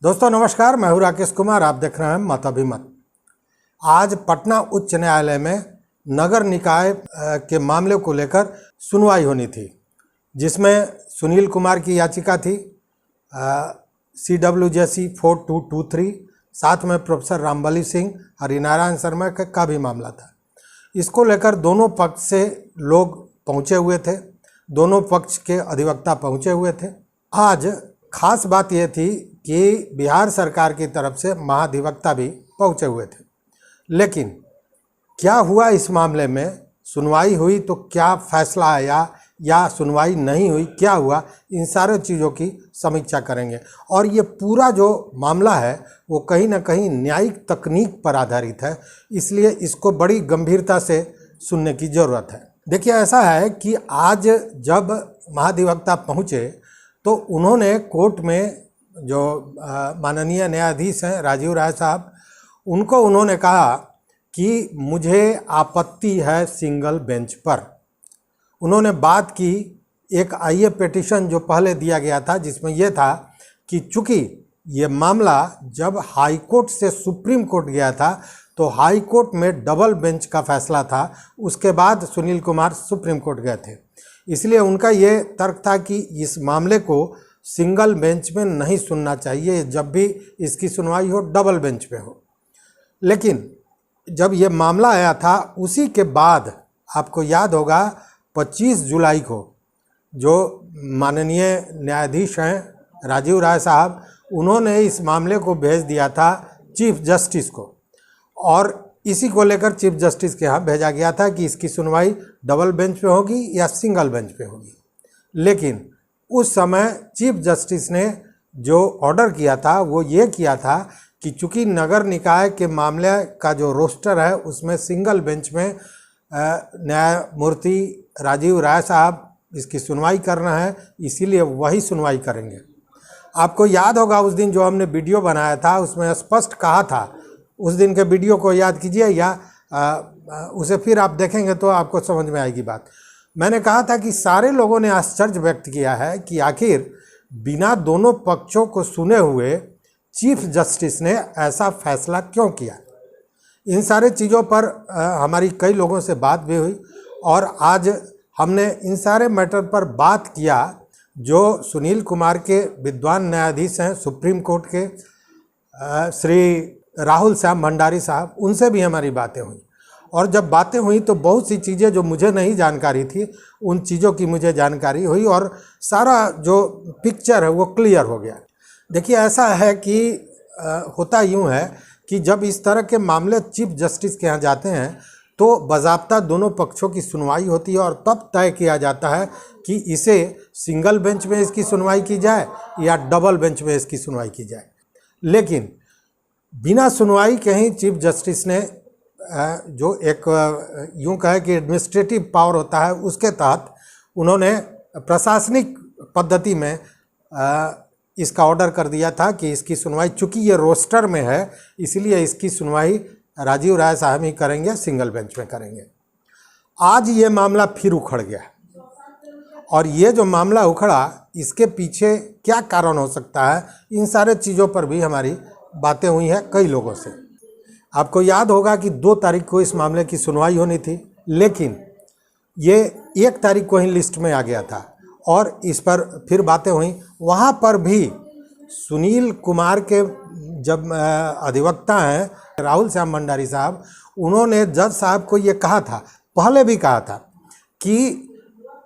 दोस्तों नमस्कार, मैं हूं राकेश कुमार। आप देख रहे हैं मत अभिमत। आज पटना उच्च न्यायालय में नगर निकाय के मामले को लेकर सुनवाई होनी थी, जिसमें सुनील कुमार की याचिका थी CWJC 4223, साथ में प्रोफेसर रामबली सिंह, हरिनारायण शर्मा का भी मामला था। इसको लेकर दोनों पक्ष से लोग पहुंचे हुए थे, दोनों पक्ष के अधिवक्ता पहुंचे हुए थे। आज खास बात यह थी कि बिहार सरकार की तरफ से महाधिवक्ता भी पहुंचे हुए थे। लेकिन क्या हुआ इस मामले में, सुनवाई हुई तो क्या फैसला आया या सुनवाई नहीं हुई, क्या हुआ, इन सारे चीज़ों की समीक्षा करेंगे। और ये पूरा जो मामला है वो कहीं ना कहीं न्यायिक तकनीक पर आधारित है, इसलिए इसको बड़ी गंभीरता से सुनने की ज़रूरत है। देखिए, ऐसा है कि आज जब महाधिवक्ता पहुँचे तो उन्होंने कोर्ट में जो माननीय न्यायाधीश हैं राजीव राय साहब, उनको उन्होंने कहा कि मुझे आपत्ति है सिंगल बेंच पर। उन्होंने बात की एक IA पिटीशन जो पहले दिया गया था, जिसमें यह था कि चूँकि ये मामला जब हाई कोर्ट से सुप्रीम कोर्ट गया था तो हाई कोर्ट में डबल बेंच का फैसला था, उसके बाद सुनील कुमार सुप्रीम कोर्ट गए थे, इसलिए उनका ये तर्क था कि इस मामले को सिंगल बेंच में नहीं सुनना चाहिए, जब भी इसकी सुनवाई हो डबल बेंच पे हो। लेकिन जब ये मामला आया था उसी के बाद आपको याद होगा 25 जुलाई को जो माननीय न्यायाधीश हैं राजीव राय साहब, उन्होंने इस मामले को भेज दिया था चीफ जस्टिस को, और इसी को लेकर चीफ जस्टिस के यहाँ भेजा गया था कि इसकी सुनवाई डबल बेंच पे होगी या सिंगल बेंच पे होगी। लेकिन उस समय चीफ जस्टिस ने जो ऑर्डर किया था वो ये किया था कि चूँकि नगर निकाय के मामले का जो रोस्टर है उसमें सिंगल बेंच में न्यायमूर्ति राजीव राय साहब इसकी सुनवाई करना है, इसीलिए वही सुनवाई करेंगे। आपको याद होगा उस दिन जो हमने वीडियो बनाया था उसमें स्पष्ट कहा था, उस दिन के वीडियो को याद कीजिए या उसे फिर आप देखेंगे तो आपको समझ में आएगी बात। मैंने कहा था कि सारे लोगों ने आश्चर्य व्यक्त किया है कि आखिर बिना दोनों पक्षों को सुने हुए चीफ जस्टिस ने ऐसा फैसला क्यों किया। इन सारे चीज़ों पर हमारी कई लोगों से बात भी हुई और आज हमने इन सारे मैटर पर बात किया। जो सुनील कुमार के विद्वान न्यायाधीश हैं सुप्रीम कोर्ट के श्री राहुल श्याम भंडारी साहब, उनसे भी हमारी बातें हुई, और जब बातें हुई तो बहुत सी चीज़ें जो मुझे नहीं जानकारी थी उन चीज़ों की मुझे जानकारी हुई और सारा जो पिक्चर है वो क्लियर हो गया। देखिए, ऐसा है कि होता यूँ है कि जब इस तरह के मामले चीफ जस्टिस के यहाँ जाते हैं तो बाज़ाब्ता दोनों पक्षों की सुनवाई होती है और तब तय किया जाता है कि इसे सिंगल बेंच में इसकी सुनवाई की जाए या डबल बेंच में इसकी सुनवाई की जाए। लेकिन बिना सुनवाई के ही चीफ जस्टिस ने जो एक यूँ कहे कि एडमिनिस्ट्रेटिव पावर होता है उसके तहत उन्होंने प्रशासनिक पद्धति में इसका ऑर्डर कर दिया था कि इसकी सुनवाई, चूँकि ये रोस्टर में है इसलिए इसकी सुनवाई राजीव राय साहब ही करेंगे, सिंगल बेंच में करेंगे। आज ये मामला फिर उखड़ गया, और ये जो मामला उखड़ा इसके पीछे क्या कारण हो सकता है, इन सारे चीज़ों पर भी हमारी बातें हुई हैं कई लोगों से। आपको याद होगा कि 2 तारीख को इस मामले की सुनवाई होनी थी, लेकिन ये 1 तारीख को ही लिस्ट में आ गया था और इस पर फिर बातें हुई। वहाँ पर भी सुनील कुमार के जब अधिवक्ता हैं राहुल श्याम भंडारी साहब, उन्होंने जज साहब को ये कहा था, पहले भी कहा था कि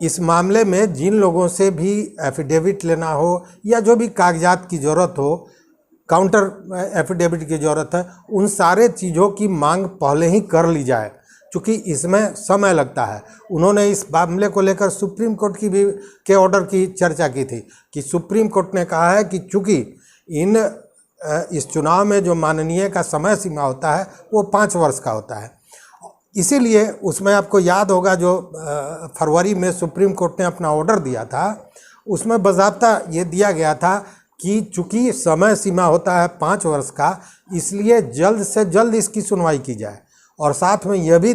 इस मामले में जिन लोगों से भी एफिडेविट लेना हो या जो भी कागजात की ज़रूरत हो, काउंटर एफिडेविट की ज़रूरत है, उन सारे चीज़ों की मांग पहले ही कर ली जाए, क्योंकि इसमें समय लगता है। उन्होंने इस मामले को लेकर सुप्रीम कोर्ट की भी के ऑर्डर की चर्चा की थी कि सुप्रीम कोर्ट ने कहा है कि चूँकि इस चुनाव में जो माननीय का समय सीमा होता है वो 5 वर्ष का होता है, इसीलिए उसमें आपको याद होगा जो फरवरी में सुप्रीम कोर्ट ने अपना ऑर्डर दिया था उसमें बाज़ाब्ता ये दिया गया था कि चूँकि समय सीमा होता है 5 वर्ष का, इसलिए जल्द से जल्द इसकी सुनवाई की जाए, और साथ में यह भी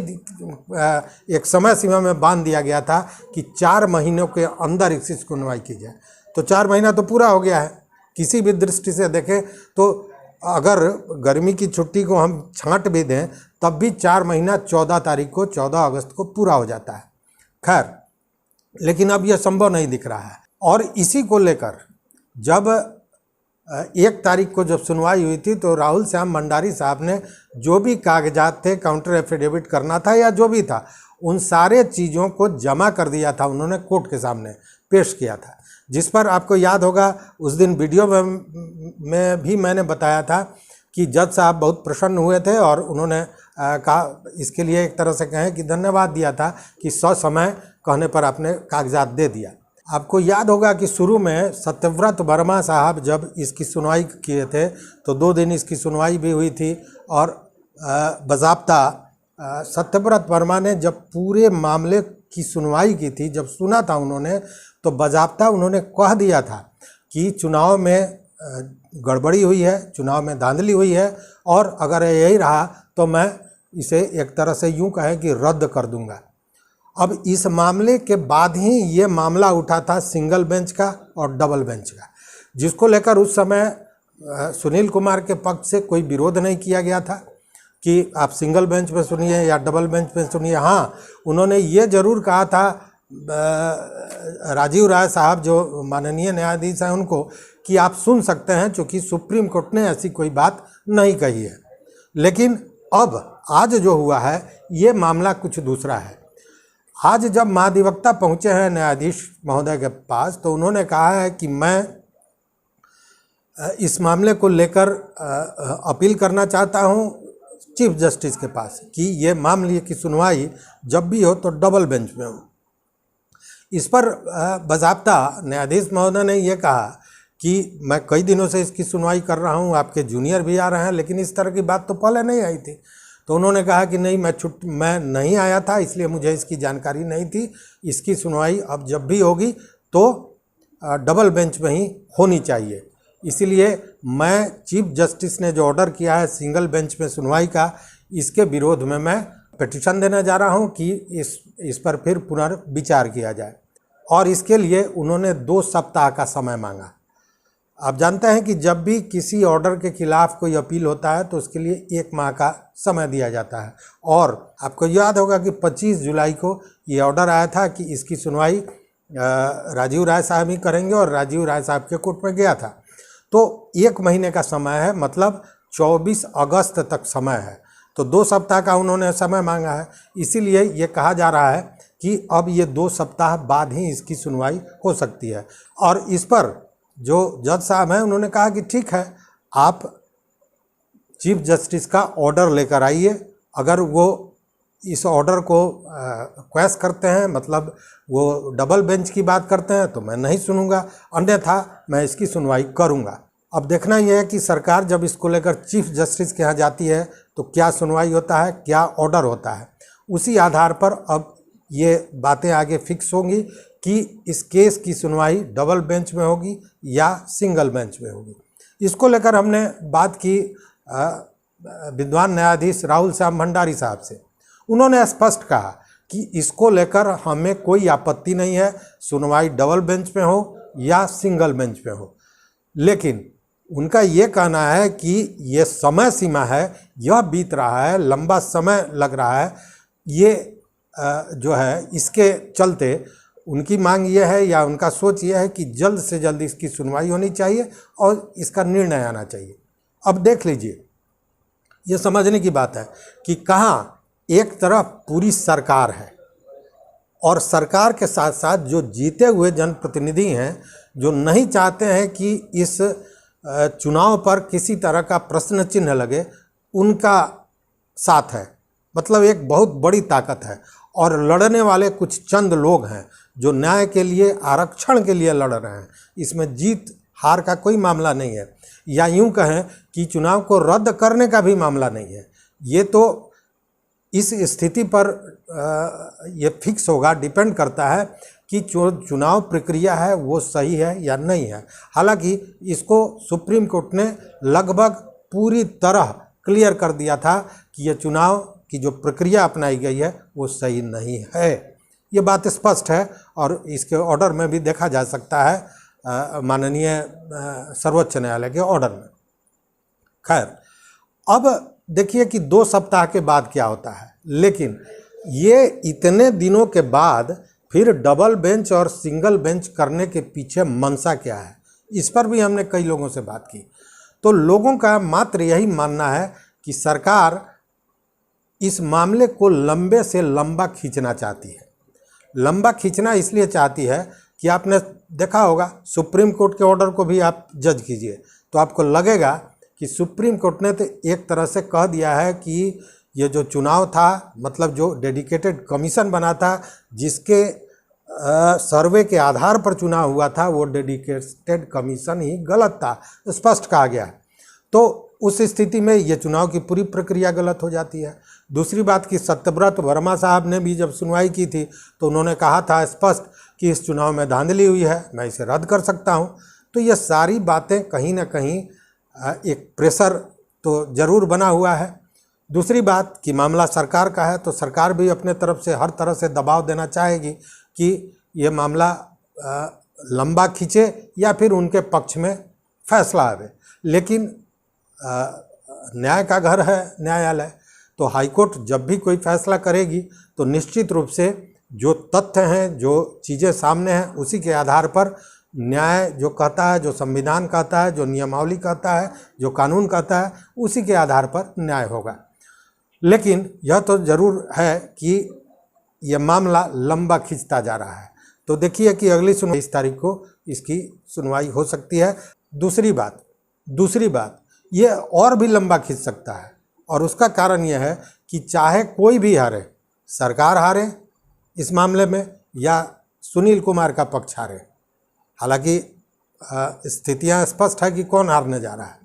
एक समय सीमा में बांध दिया गया था कि 4 महीनों के अंदर इसकी सुनवाई की जाए। तो 4 महीना तो पूरा हो गया है, किसी भी दृष्टि से देखें तो अगर गर्मी की छुट्टी को हम छांट भी दें तब भी 4 महीना 14 तारीख को 14 अगस्त को पूरा हो जाता है। खैर, लेकिन अब यह संभव नहीं दिख रहा है। और इसी को लेकर जब 1 तारीख को जब सुनवाई हुई थी तो राहुल श्याम भंडारी साहब ने जो भी कागजात थे, काउंटर एफिडेविट करना था या जो भी था, उन सारे चीज़ों को जमा कर दिया था, उन्होंने कोर्ट के सामने पेश किया था। जिस पर आपको याद होगा उस दिन वीडियो में भी मैंने बताया था कि जज साहब बहुत प्रसन्न हुए थे और उन्होंने कहा, इसके लिए एक तरह से कहें कि धन्यवाद दिया था कि ससमय कहने पर आपने कागजात दे दिया। आपको याद होगा कि शुरू में सत्यव्रत वर्मा साहब जब इसकी सुनवाई किए थे तो 2 दिन इसकी सुनवाई भी हुई थी और बाज़ाब्ता सत्यव्रत वर्मा ने जब पूरे मामले की सुनवाई की थी, जब सुना था उन्होंने, तो बाज़ाब्ता उन्होंने कह दिया था कि चुनाव में गड़बड़ी हुई है, चुनाव में धांधली हुई है और अगर यही रहा तो मैं इसे एक तरह से यूं कहें कि रद्द कर दूंगा। अब इस मामले के बाद ही ये मामला उठा था सिंगल बेंच का और डबल बेंच का, जिसको लेकर उस समय सुनील कुमार के पक्ष से कोई विरोध नहीं किया गया था कि आप सिंगल बेंच पे सुनिए या डबल बेंच पे सुनिए। हाँ, उन्होंने ये ज़रूर कहा था राजीव राय साहब जो माननीय न्यायाधीश हैं उनको कि आप सुन सकते हैं, चूँकि सुप्रीम कोर्ट ने ऐसी कोई बात नहीं कही है। लेकिन अब आज जो हुआ है ये मामला कुछ दूसरा है। आज जब महाधिवक्ता पहुँचे हैं न्यायाधीश महोदय के पास तो उन्होंने कहा है कि मैं इस मामले को लेकर अपील करना चाहता हूँ चीफ जस्टिस के पास कि ये मामले की सुनवाई जब भी हो तो डबल बेंच में हो। इस पर बाज़ाब्ता न्यायाधीश महोदय ने ये कहा कि मैं कई दिनों से इसकी सुनवाई कर रहा हूँ, आपके जूनियर भी आ रहे हैं, लेकिन इस तरह की बात तो पहले नहीं आई थी। तो उन्होंने कहा कि नहीं, मैं नहीं आया था, इसलिए मुझे इसकी जानकारी नहीं थी। इसकी सुनवाई अब जब भी होगी तो डबल बेंच में ही होनी चाहिए। इसीलिए मैं चीफ जस्टिस ने जो ऑर्डर किया है सिंगल बेंच में सुनवाई का, इसके विरोध में मैं पिटीशन देने जा रहा हूं कि इस पर फिर पुनर्विचार किया जाए। और इसके लिए उन्होंने 2 सप्ताह का समय मांगा। आप जानते हैं कि जब भी किसी ऑर्डर के खिलाफ कोई अपील होता है तो उसके लिए 1 माह का समय दिया जाता है। और आपको याद होगा कि 25 जुलाई को ये ऑर्डर आया था कि इसकी सुनवाई राजीव राय साहब ही करेंगे और राजीव राय साहब के कोर्ट में गया था। तो 1 महीने का समय है, मतलब 24 अगस्त तक समय है। तो 2 सप्ताह का उन्होंने समय मांगा है। इसीलिए ये कहा जा रहा है कि अब ये 2 सप्ताह बाद ही इसकी सुनवाई हो सकती है। और इस पर जो जज साहब हैं उन्होंने कहा कि ठीक है, आप चीफ जस्टिस का ऑर्डर लेकर आइए। अगर वो इस ऑर्डर को क्वेश करते हैं, मतलब वो डबल बेंच की बात करते हैं, तो मैं नहीं सुनूंगा, अन्यथा मैं इसकी सुनवाई करूंगा। अब देखना यह है कि सरकार जब इसको लेकर चीफ जस्टिस के यहाँ जाती है तो क्या सुनवाई होता है, क्या ऑर्डर होता है। उसी आधार पर अब ये बातें आगे फिक्स होंगी कि इस केस की सुनवाई डबल बेंच में होगी या सिंगल बेंच में होगी। इसको लेकर हमने बात की विद्वान न्यायाधीश राहुल श्याम भंडारी साहब से। उन्होंने स्पष्ट कहा कि इसको लेकर हमें कोई आपत्ति नहीं है, सुनवाई डबल बेंच में हो या सिंगल बेंच में हो। लेकिन उनका ये कहना है कि ये समय सीमा है, यह बीत रहा है, लंबा समय लग रहा है, ये जो है इसके चलते उनकी मांग ये है या उनका सोच ये है कि जल्द से जल्द इसकी सुनवाई होनी चाहिए और इसका निर्णय आना चाहिए। अब देख लीजिए, ये समझने की बात है कि कहाँ एक तरफ पूरी सरकार है और सरकार के साथ साथ जो जीते हुए जनप्रतिनिधि हैं, जो नहीं चाहते हैं कि इस चुनाव पर किसी तरह का प्रश्न चिन्ह लगे, उनका साथ है। मतलब एक बहुत बड़ी ताकत है। और लड़ने वाले कुछ चंद लोग हैं जो न्याय के लिए, आरक्षण के लिए लड़ रहे हैं। इसमें जीत हार का कोई मामला नहीं है, या यूं कहें कि चुनाव को रद्द करने का भी मामला नहीं है। ये तो इस स्थिति पर ये फिक्स होगा, डिपेंड करता है कि चुनाव प्रक्रिया है वो सही है या नहीं है। हालांकि इसको सुप्रीम कोर्ट ने लगभग पूरी तरह क्लियर कर दिया था कि ये चुनाव की जो प्रक्रिया अपनाई गई है वो सही नहीं है। ये बात स्पष्ट है और इसके ऑर्डर में भी देखा जा सकता है माननीय सर्वोच्च न्यायालय के ऑर्डर में। खैर, अब देखिए कि 2 सप्ताह के बाद क्या होता है, लेकिन ये इतने दिनों के बाद फिर डबल बेंच और सिंगल बेंच करने के पीछे मंशा क्या है, इस पर भी हमने कई लोगों से बात की। तो लोगों का मात्र यही मानना है कि सरकार इस मामले को लंबे से लंबा खींचना चाहती है। लंबा खींचना इसलिए चाहती है कि आपने देखा होगा सुप्रीम कोर्ट के ऑर्डर को भी आप जज कीजिए तो आपको लगेगा कि सुप्रीम कोर्ट ने तो एक तरह से कह दिया है कि ये जो चुनाव था, मतलब जो डेडिकेटेड कमीशन बना था, जिसके सर्वे के आधार पर चुनाव हुआ था, वो डेडिकेटेड कमीशन ही गलत था, स्पष्ट कहा गया है। तो उस स्थिति में ये चुनाव की पूरी प्रक्रिया गलत हो जाती है। दूसरी बात कि सत्यव्रत वर्मा साहब ने भी जब सुनवाई की थी तो उन्होंने कहा था स्पष्ट कि इस चुनाव में धांधली हुई है, मैं इसे रद्द कर सकता हूँ। तो ये सारी बातें कहीं ना कहीं एक प्रेशर तो ज़रूर बना हुआ है। दूसरी बात कि मामला सरकार का है तो सरकार भी अपने तरफ से हर तरह से दबाव देना चाहेगी कि ये मामला लंबा खींचे या फिर उनके पक्ष में फैसला आवे। लेकिन न्याय का घर है न्यायालय, तो हाईकोर्ट जब भी कोई फैसला करेगी तो निश्चित रूप से जो तथ्य हैं, जो चीज़ें सामने हैं, उसी के आधार पर न्याय जो कहता है, जो संविधान कहता है, जो नियमावली कहता है, जो कानून कहता है, उसी के आधार पर न्याय होगा। लेकिन यह तो ज़रूर है कि यह मामला लंबा खींचता जा रहा है। तो देखिए कि अगली सुनवाई 23 तारीख को इसकी सुनवाई हो सकती है। दूसरी बात ये और भी लंबा खींच सकता है, और उसका कारण यह है कि चाहे कोई भी हारे, सरकार हारे इस मामले में या सुनील कुमार का पक्ष हारे, हालांकि स्थितियां स्पष्ट है कि कौन हारने जा रहा है,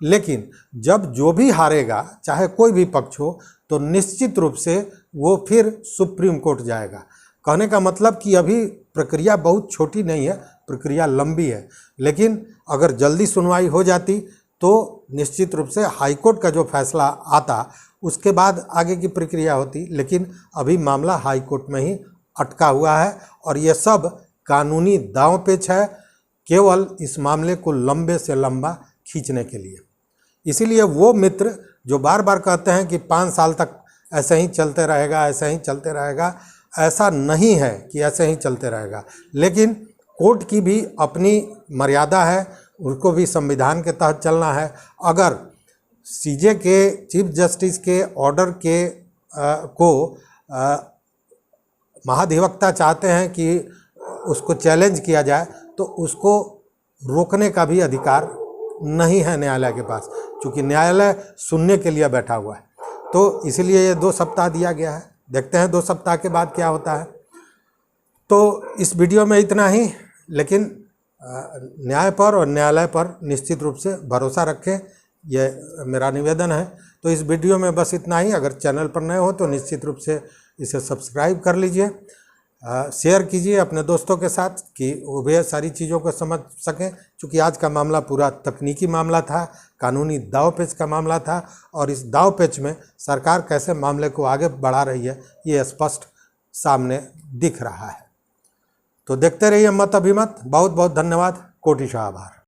लेकिन जब जो भी हारेगा, चाहे कोई भी पक्ष हो, तो निश्चित रूप से वो फिर सुप्रीम कोर्ट जाएगा। कहने का मतलब कि अभी प्रक्रिया बहुत छोटी नहीं है, प्रक्रिया लंबी है। लेकिन अगर जल्दी सुनवाई हो जाती तो निश्चित रूप से हाईकोर्ट का जो फैसला आता उसके बाद आगे की प्रक्रिया होती। लेकिन अभी मामला हाईकोर्ट में ही अटका हुआ है और ये सब कानूनी दांवपेच है, केवल इस मामले को लंबे से लंबा खींचने के लिए। इसीलिए वो मित्र जो बार बार कहते हैं कि 5 साल तक ऐसे ही चलते रहेगा, ऐसे ही चलते रहेगा, ऐसा नहीं है कि ऐसे ही चलते रहेगा। लेकिन कोर्ट की भी अपनी मर्यादा है, उनको भी संविधान के तहत चलना है। अगर सीजे के चीफ जस्टिस के ऑर्डर के को महाधिवक्ता चाहते हैं कि उसको चैलेंज किया जाए, तो उसको रोकने का भी अधिकार नहीं है न्यायालय के पास, क्योंकि न्यायालय सुनने के लिए बैठा हुआ है। तो इसलिए ये 2 सप्ताह दिया गया है। देखते हैं 2 सप्ताह के बाद क्या होता है। तो इस वीडियो में इतना ही, लेकिन न्याय पर और न्यायालय पर निश्चित रूप से भरोसा रखें, यह मेरा निवेदन है। तो इस वीडियो में बस इतना ही। अगर चैनल पर नए हो तो निश्चित रूप से इसे सब्सक्राइब कर लीजिए, शेयर कीजिए अपने दोस्तों के साथ कि वो भी सारी चीज़ों को समझ सकें, क्योंकि आज का मामला पूरा तकनीकी मामला था, कानूनी दांवपेच का मामला था, और इस दांवपेच में सरकार कैसे मामले को आगे बढ़ा रही है ये स्पष्ट सामने दिख रहा है। तो देखते रहिए मत अभिमत। बहुत बहुत धन्यवाद, कोटिशः आभार।